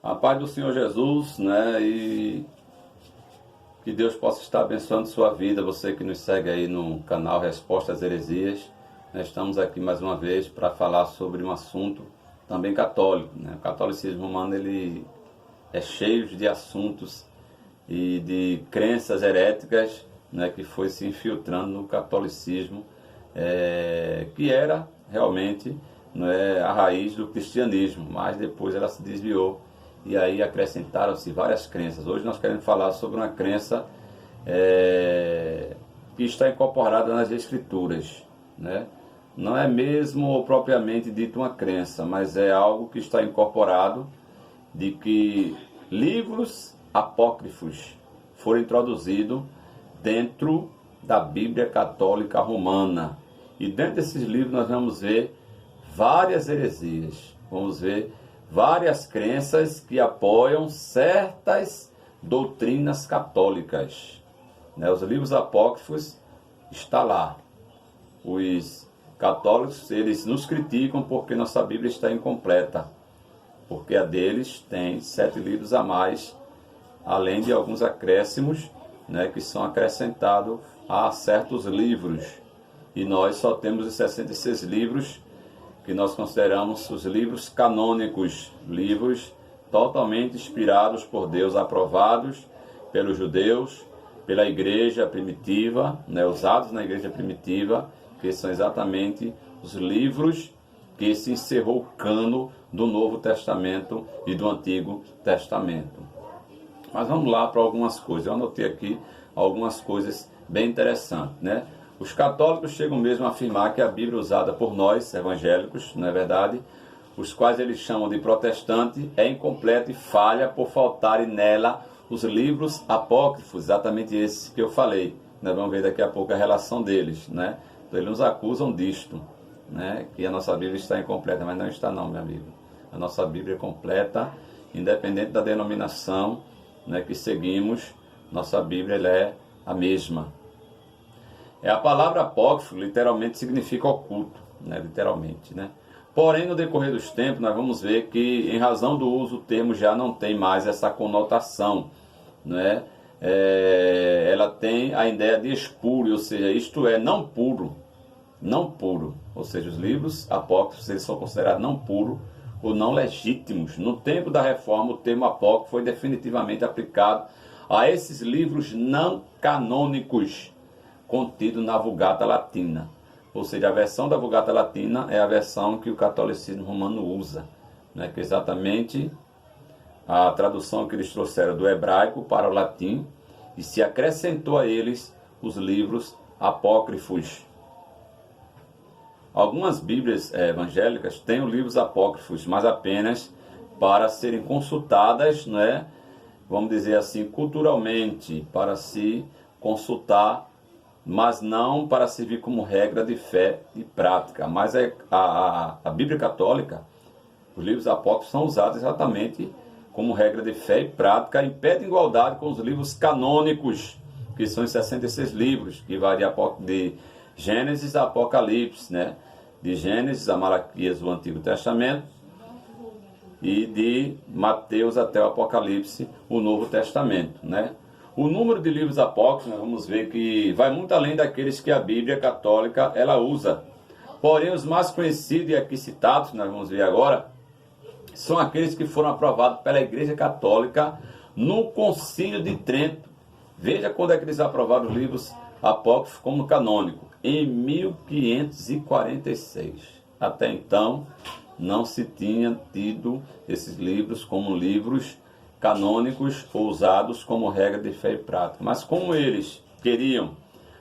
A paz do Senhor Jesus, né? E que Deus possa estar abençoando sua vida, você que nos segue aí no canal Respostas às Heresias. Nós estamos aqui mais uma vez para falar sobre um assunto também católico, né? O catolicismo romano, ele é cheio de assuntos e de crenças heréticas, né, que foi se infiltrando no catolicismo, que era realmente, né, a raiz do cristianismo, mas depois ela se desviou e aí acrescentaram-se várias crenças. Hoje nós queremos falar sobre uma crença que está incorporada nas Escrituras, né? Não é mesmo propriamente dito uma crença, mas é algo que está incorporado, de que livros apócrifos foram introduzidos dentro da Bíblia Católica Romana. E dentro desses livros nós vamos ver várias heresias, vamos ver várias crenças que apoiam certas doutrinas católicas, né? Os livros apócrifos estão lá. Os católicos, eles nos criticam porque nossa Bíblia está incompleta, porque a deles tem 7 livros a mais, além de alguns acréscimos, né, que são acrescentados a certos livros. E nós só temos os 66 livros que nós consideramos os livros canônicos, livros totalmente inspirados por Deus, aprovados pelos judeus, pela igreja primitiva, né, usados na igreja primitiva, que são exatamente os livros que se encerrou o cano do Novo Testamento e do Antigo Testamento. Mas vamos lá para algumas coisas. Eu anotei aqui algumas coisas bem interessantes, né? Os católicos chegam mesmo a afirmar que a Bíblia usada por nós, evangélicos, não é verdade, os quais eles chamam de protestante, é incompleta e falha por faltarem nela os livros apócrifos, exatamente esses que eu falei. Nós vamos ver daqui a pouco a relação deles, né? Então eles nos acusam disto, né? Que a nossa Bíblia está incompleta, mas não está não, meu amigo. A nossa Bíblia é completa, independente da denominação, né, que seguimos, nossa Bíblia ela é a mesma. A palavra apócrifo literalmente significa oculto, né, literalmente, né? Porém, no decorrer dos tempos, nós vamos ver que, em razão do uso, o termo já não tem mais essa conotação, né? Ela tem a ideia de espúrio, ou seja, isto é, não puro, ou seja, os livros apócrifos eles são considerados não puros ou não legítimos. No tempo da Reforma, o termo apócrifo foi definitivamente aplicado a esses livros não canônicos contidos na Vulgata Latina. Ou seja, a versão da Vulgata Latina é a versão que o catolicismo romano usa, né? Que é exatamente a tradução que eles trouxeram do hebraico para o latim e se acrescentou a eles os livros apócrifos. Algumas Bíblias evangélicas têm livros apócrifos, mas apenas para serem consultadas, né, vamos dizer assim, culturalmente, para se consultar, mas não para servir como regra de fé e prática. Mas a Bíblia Católica, os livros apócrifos são usados exatamente como regra de fé e prática, em pé de igualdade com os livros canônicos, que são os 66 livros, que variam de Gênesis a Apocalipse, né? De Gênesis a Malaquias, o Antigo Testamento, e de Mateus até o Apocalipse, o Novo Testamento, né? O número de livros apócrifos, nós vamos ver que vai muito além daqueles que a Bíblia Católica ela usa. Porém, os mais conhecidos e aqui citados, nós vamos ver agora, são aqueles que foram aprovados pela Igreja Católica no Concílio de Trento. Veja quando é que eles aprovaram os livros apócrifos como canônico, em 1546. Até então, não se tinha tido esses livros como livros canônicos ou usados como regra de fé e prática. Mas como eles queriam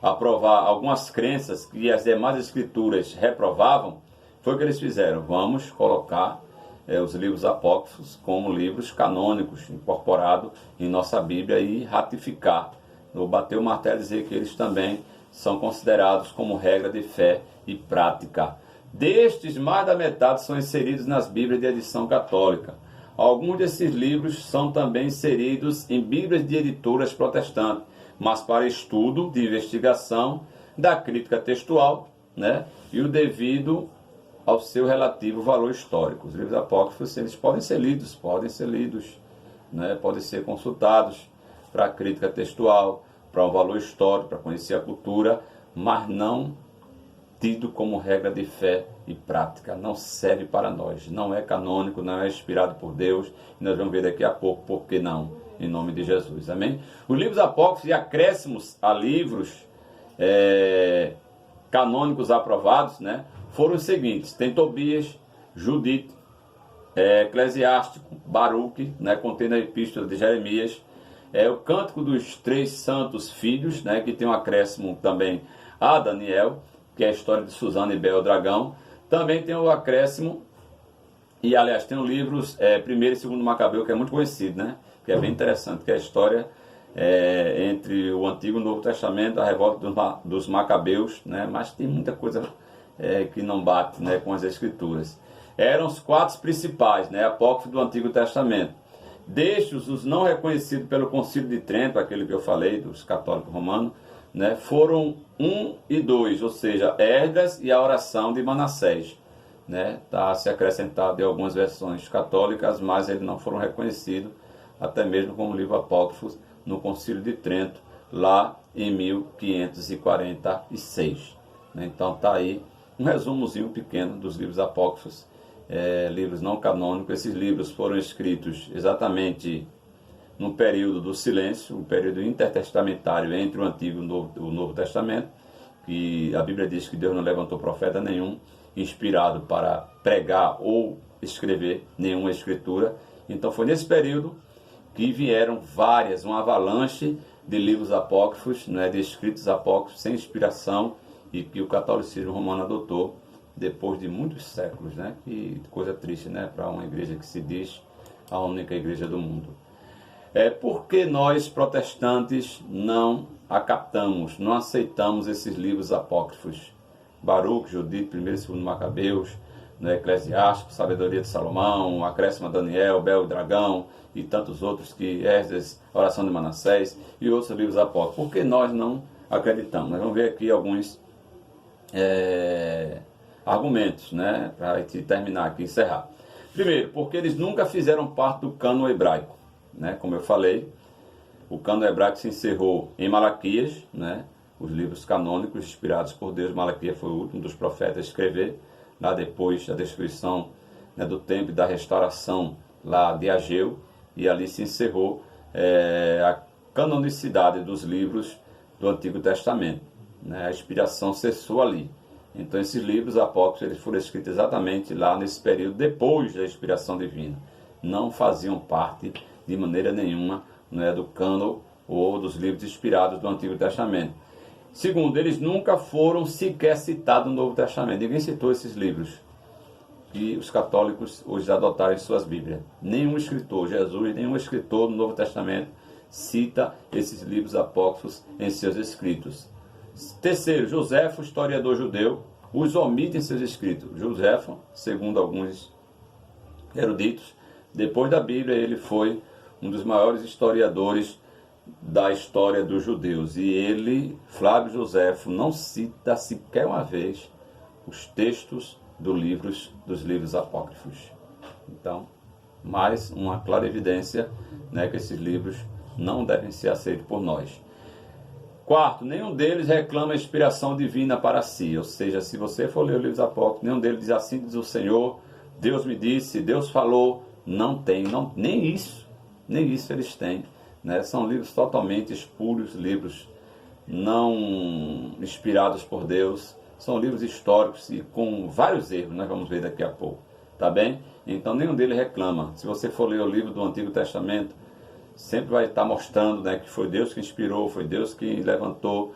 aprovar algumas crenças que as demais escrituras reprovavam, foi o que eles fizeram. Vamos colocar os livros apócrifos como livros canônicos, incorporados em nossa Bíblia e ratificar. Vou bater o martelo e dizer que eles também são considerados como regra de fé e prática. Destes, mais da metade são inseridos nas Bíblias de edição católica. Alguns desses livros são também inseridos em Bíblias de editoras protestantes, mas para estudo de investigação da crítica textual, né, e o devido ao seu relativo valor histórico. Os livros apócrifos, eles podem ser lidos, né? Podem ser consultados para a crítica textual, para um valor histórico, para conhecer a cultura, mas não tido como regra de fé e prática. Não serve para nós, não é canônico, não é inspirado por Deus, e nós vamos ver daqui a pouco por que não, em nome de Jesus, amém? Os livros apócrifos e acréscimos a livros canônicos aprovados, né, foram os seguintes: tem Tobias, Judite, Eclesiástico, Baruque, né, contendo a epístola de Jeremias, o Cântico dos Três Santos Filhos, né, que tem um acréscimo também a Daniel, que é a história de Susana e Bel Dragão. Também tem o acréscimo, e aliás tem os livros 1º e 2º Macabeu, que é muito conhecido, né, que é bem interessante, que é a história entre o Antigo e o Novo Testamento, a revolta dos Macabeus, né, mas tem muita coisa que não bate, né, com as Escrituras. Eram os 4 principais, né, apócrifos do Antigo Testamento. Destes, os não reconhecidos pelo Concílio de Trento, aquele que eu falei, dos católicos romanos, né, foram 1 e 2, ou seja, Esdras e a oração de Manassés. Né, tá se acrescentado em algumas versões católicas, mas eles não foram reconhecidos, até mesmo como livro apócrifo, no Concílio de Trento, lá em 1546. Né, então está aí um resumozinho pequeno dos livros apócrifos, livros não canônicos. Esses livros foram escritos exatamente no período do silêncio, um período intertestamentário entre o Antigo e o Novo Testamento, que a Bíblia diz que Deus não levantou profeta nenhum inspirado para pregar ou escrever nenhuma escritura. Então foi nesse período que vieram uma avalanche de livros apócrifos, né, de escritos apócrifos sem inspiração, e que o catolicismo romano adotou depois de muitos séculos, né? Que coisa triste, né, para uma igreja que se diz a única igreja do mundo. Porque nós, protestantes, não acatamos, não aceitamos esses livros apócrifos. Baruque, Judite, 1º e 2º Macabeus, né, Eclesiástico, Sabedoria de Salomão, Acréscimo a Daniel, Bel e Dragão, e tantos outros, que Esdras, Oração de Manassés e outros livros apócrifos. Por que nós não acreditamos? Nós vamos ver aqui alguns argumentos, né, para a gente terminar aqui, encerrar. Primeiro, porque eles nunca fizeram parte do cânon hebraico, né? Como eu falei, o cânon hebraico se encerrou em Malaquias, né? Os livros canônicos inspirados por Deus. Malaquias foi o último dos profetas a escrever, lá depois da destruição, né, do templo e da restauração lá de Ageu, e ali se encerrou a canonicidade dos livros do Antigo Testamento, né? A inspiração cessou ali. Então esses livros apócrifos, eles foram escritos exatamente lá nesse período, depois da inspiração divina. Não faziam parte de maneira nenhuma, né, do cânon ou dos livros inspirados do Antigo Testamento. Segundo, eles nunca foram sequer citados no Novo Testamento. Ninguém citou esses livros que os católicos hoje adotaram em suas Bíblias. Nenhum escritor, Jesus, nenhum escritor do Novo Testamento cita esses livros apócrifos em seus escritos. Terceiro, Joséfo, historiador judeu, os omite em seus escritos. Joséfo, segundo alguns eruditos, depois da Bíblia, ele foi um dos maiores historiadores da história dos judeus. E ele, Flávio Joséfo, não cita sequer uma vez os textos dos livros apócrifos. Então, mais uma clara evidência, né, que esses livros não devem ser aceitos por nós. Quarto, nenhum deles reclama a inspiração divina para si. Ou seja, se você for ler os livros apócrifos, nenhum deles diz assim diz o Senhor, Deus me disse, Deus falou. Não tem, nem isso eles têm, né? São livros totalmente espúrios, livros não inspirados por Deus. São livros históricos e com vários erros, nós vamos ver daqui a pouco, tá bem? Então nenhum deles reclama. Se você for ler o livro do Antigo Testamento, sempre vai estar mostrando, né, que foi Deus que inspirou, foi Deus que levantou.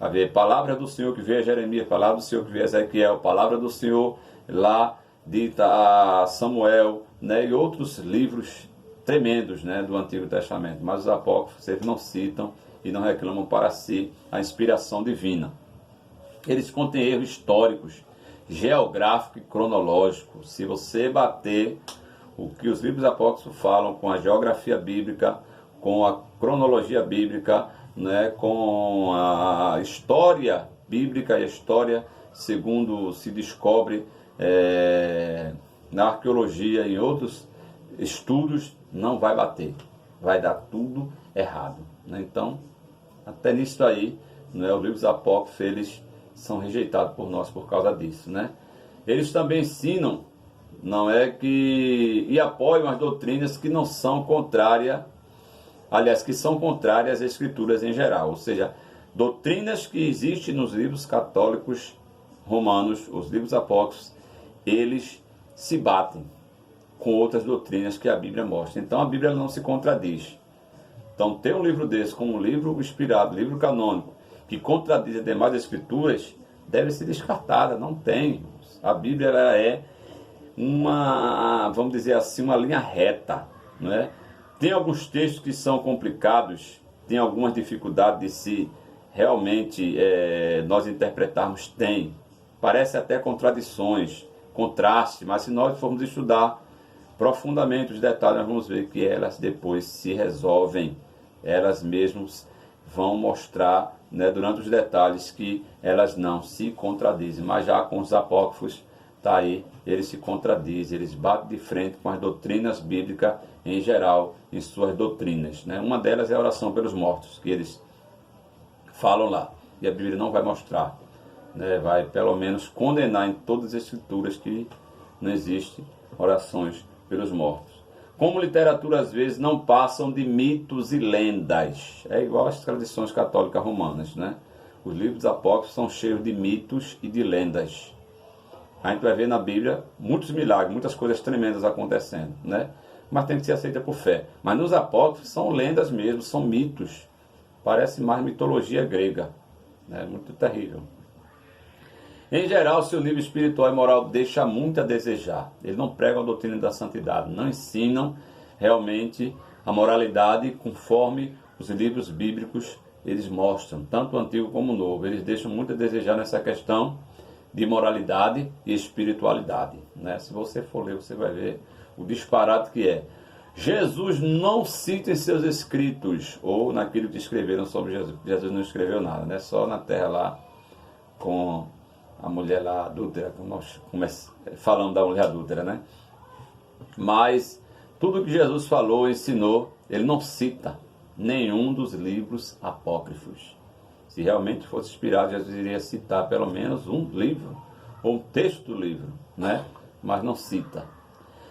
A ver, palavra do Senhor que veio a Jeremias, palavra do Senhor que veio a Ezequiel, palavra do Senhor lá dita a Samuel, né, e outros livros tremendos, né, do Antigo Testamento. Mas os apócrifos, eles não citam e não reclamam para si a inspiração divina. Eles contêm erros históricos, geográficos e cronológicos. Se você bater o que os livros apócrifos falam com a geografia bíblica, com a cronologia bíblica, né, com a história bíblica e a história segundo se descobre na arqueologia, em outros estudos, não vai bater. Vai dar tudo errado, né? Então, até nisso aí, né, os livros apócrifos, eles são rejeitados por nós por causa disso, né? Eles também ensinam, não é que, e apoiam as doutrinas que não são contrárias, aliás, que são contrárias às escrituras em geral, ou seja, doutrinas que existem nos livros católicos romanos, os livros apócrifos, eles se batem com outras doutrinas que a Bíblia mostra. Então a Bíblia não se contradiz. Então ter um livro desse como um livro inspirado, livro canônico, que contradiz as demais escrituras, deve ser descartada, não tem. A Bíblia ela é uma, vamos dizer assim, uma linha reta, não é? Tem alguns textos que são complicados, tem algumas dificuldades de se realmente nós interpretarmos, tem. Parece até contradições, contraste, mas se nós formos estudar profundamente os detalhes, nós vamos ver que elas depois se resolvem, elas mesmas vão mostrar, né, durante os detalhes, que elas não se contradizem. Mas já com os apócrifos, tá aí, eles se contradizem, eles batem de frente com as doutrinas bíblicas em geral, em suas doutrinas, né? Uma delas é a oração pelos mortos, que eles falam lá, e a Bíblia não vai mostrar, né? Vai pelo menos condenar em todas as escrituras que não existe orações pelos mortos. Como literatura às vezes não passam de mitos e lendas, é igual às tradições católicas romanas, né? Os livros apócrifos são cheios de mitos e de lendas. A gente vai ver na Bíblia muitos milagres, muitas coisas tremendas acontecendo, né? Mas tem que ser aceita por fé. Mas nos apócrifos são lendas mesmo, são mitos. Parece mais mitologia grega, né? Muito terrível. Em geral, seu nível espiritual e moral deixa muito a desejar. Eles não pregam a doutrina da santidade, não ensinam realmente a moralidade conforme os livros bíblicos eles mostram, tanto o Antigo como o Novo. Eles deixam muito a desejar nessa questão de moralidade e espiritualidade, né? Se você for ler, você vai ver o disparate que é. Jesus não cita em seus escritos, ou naquilo que escreveram sobre Jesus. Jesus não escreveu nada, né? Só na terra lá, com a mulher lá adúltera, como nós falamos da mulher adúltera, né? Mas tudo que Jesus falou, ensinou, ele não cita nenhum dos livros apócrifos. Se realmente fosse inspirado, Jesus iria citar pelo menos um livro, ou um texto do livro, né? Mas não cita.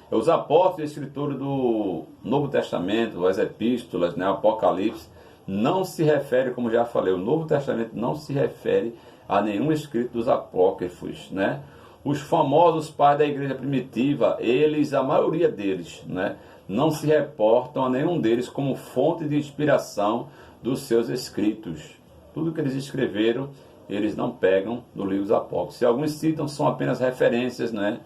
Os apóstolos e escritores do Novo Testamento, as epístolas, né, o Apocalipse, não se refere, como já falei, o Novo Testamento não se refere a nenhum escrito dos apócrifos, né? Os famosos pais da igreja primitiva, eles, a maioria deles, né, não se reportam a nenhum deles como fonte de inspiração dos seus escritos. Tudo que eles escreveram, eles não pegam do livro dos apócrifos. Se alguns citam, são apenas referências, né,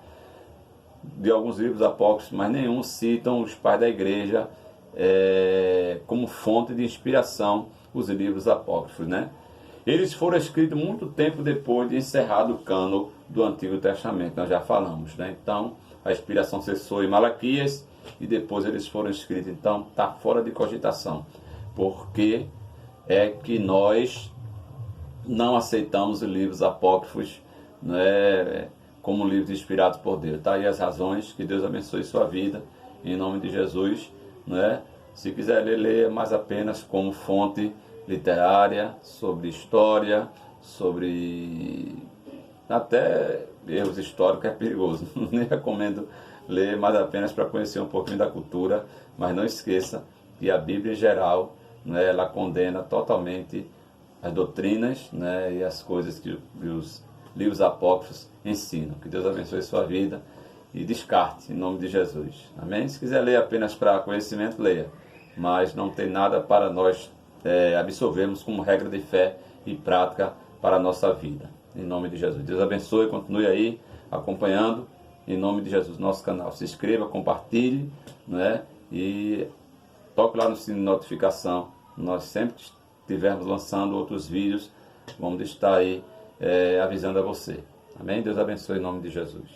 de alguns livros apócrifos, mas nenhum citam os pais da igreja como fonte de inspiração os livros apócrifos, né? Eles foram escritos muito tempo depois de encerrado o cânon do Antigo Testamento, nós já falamos, né? Então, a inspiração cessou em Malaquias e depois eles foram escritos. Então, está fora de cogitação. Porque é que nós não aceitamos os livros apócrifos, né, como livros inspirados por Deus. Tá aí as razões. Que Deus abençoe sua vida, em nome de Jesus, né? Se quiser ler, leia, mas apenas como fonte literária, sobre história, sobre até erros históricos, é perigoso. Nem recomendo ler, mas apenas para conhecer um pouquinho da cultura. Mas não esqueça que a Bíblia em geral, né, ela condena totalmente as doutrinas, né, e as coisas que os livros apócrifos ensinam. Que Deus abençoe sua vida e descarte, em nome de Jesus. Amém? Se quiser ler apenas para conhecimento, leia. Mas não tem nada para nós absorvermos como regra de fé e prática para a nossa vida. Em nome de Jesus. Deus abençoe, continue aí acompanhando, em nome de Jesus, nosso canal. Se inscreva, compartilhe, né? E toque lá no sininho de notificação. Nós sempre estivermos lançando outros vídeos, vamos estar aí avisando a você. Amém? Deus abençoe em nome de Jesus.